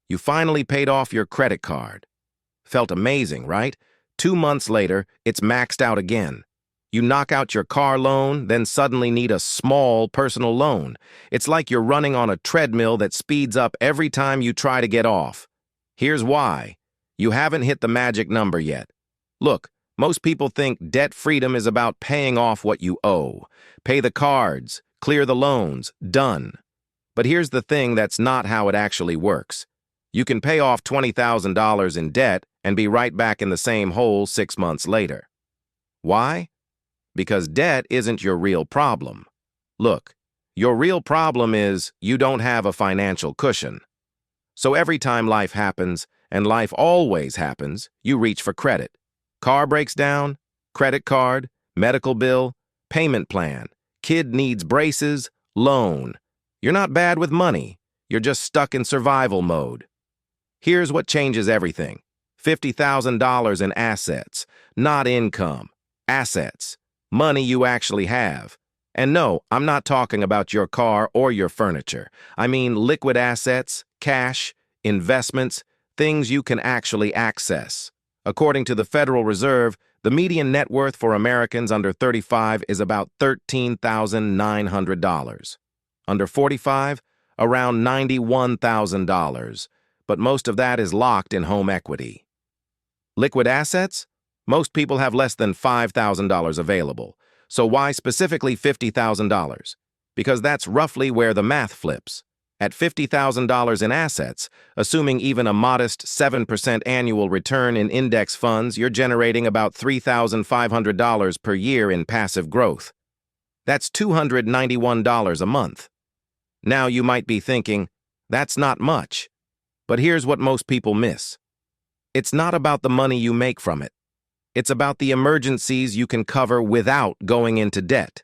You finally paid off your credit card. Felt amazing, right? 2 months later, it's maxed out again. You knock out your car loan, then suddenly need a small personal loan. It's like you're running on a treadmill that speeds up every time you try to get off. Here's why. You haven't hit the magic number yet. Look, most people think debt freedom is about paying off what you owe. Pay the cards, clear the loans, done. But here's the thing, that's not how it actually works. You can pay off $20,000 in debt and be right back in the same hole 6 months later. Why? Because debt isn't your real problem. Look, your real problem is you don't have a financial cushion. So every time life happens, and life always happens, you reach for credit. Car breaks down, credit card, medical bill, payment plan, kid needs braces, loan. You're not bad with money. You're just stuck in survival mode. Here's what changes everything. $50,000 in assets, not income. Assets. Money you actually have. And no, I'm not talking about your car or your furniture. I mean liquid assets, cash, investments, things you can actually access. According to the Federal Reserve, the median net worth for Americans under 35 is about $13,900. Under 45, around $91,000, but most of that is locked in home equity. Liquid assets? Most people have less than $5,000 available. So why specifically $50,000? Because that's roughly where the math flips. At $50,000 in assets, assuming even a modest 7% annual return in index funds, you're generating about $3,500 per year in passive growth. That's $291 a month. Now you might be thinking, that's not much. But here's what most people miss. It's not about the money you make from it. It's about the emergencies you can cover without going into debt.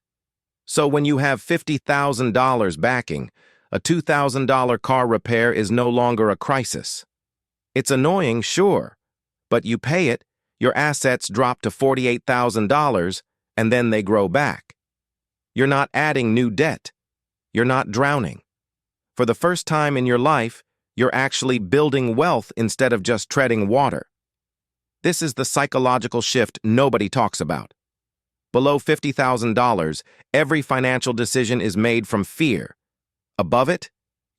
So when you have $50,000 backing, a $2,000 car repair is no longer a crisis. It's annoying, sure, but you pay it, your assets drop to $48,000, and then they grow back. You're not adding new debt. You're not drowning. For the first time in your life, you're actually building wealth instead of just treading water. This is the psychological shift nobody talks about. Below $50,000, every financial decision is made from fear. Above it,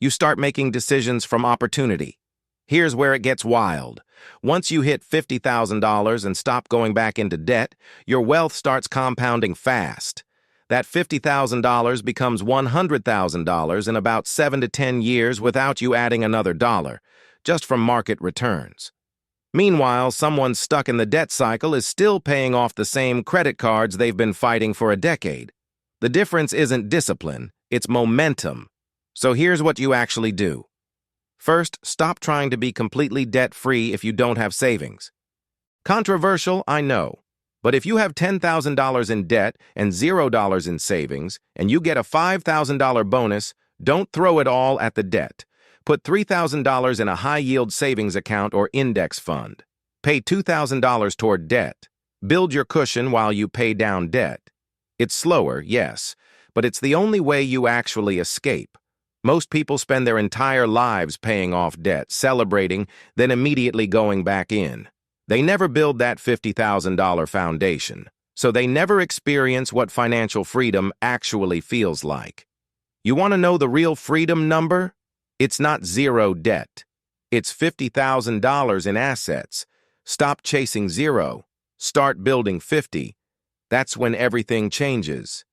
you start making decisions from opportunity. Here's where it gets wild. Once you hit $50,000 and stop going back into debt, your wealth starts compounding fast. That $50,000 becomes $100,000 in about 7 to 10 years without you adding another dollar, just from market returns. Meanwhile, someone stuck in the debt cycle is still paying off the same credit cards they've been fighting for a decade. The difference isn't discipline, it's momentum. So here's what you actually do. First, stop trying to be completely debt-free if you don't have savings. Controversial, I know. But if you have $10,000 in debt and $0 in savings, and you get a $5,000 bonus, don't throw it all at the debt. Put $3,000 in a high-yield savings account or index fund. Pay $2,000 toward debt. Build your cushion while you pay down debt. It's slower, yes, but it's the only way you actually escape. Most people spend their entire lives paying off debt, celebrating, then immediately going back in. They never build that $50,000 foundation, so they never experience what financial freedom actually feels like. You want to know the real freedom number? It's not zero debt. It's $50,000 in assets. Stop chasing zero. Start building 50. That's when everything changes.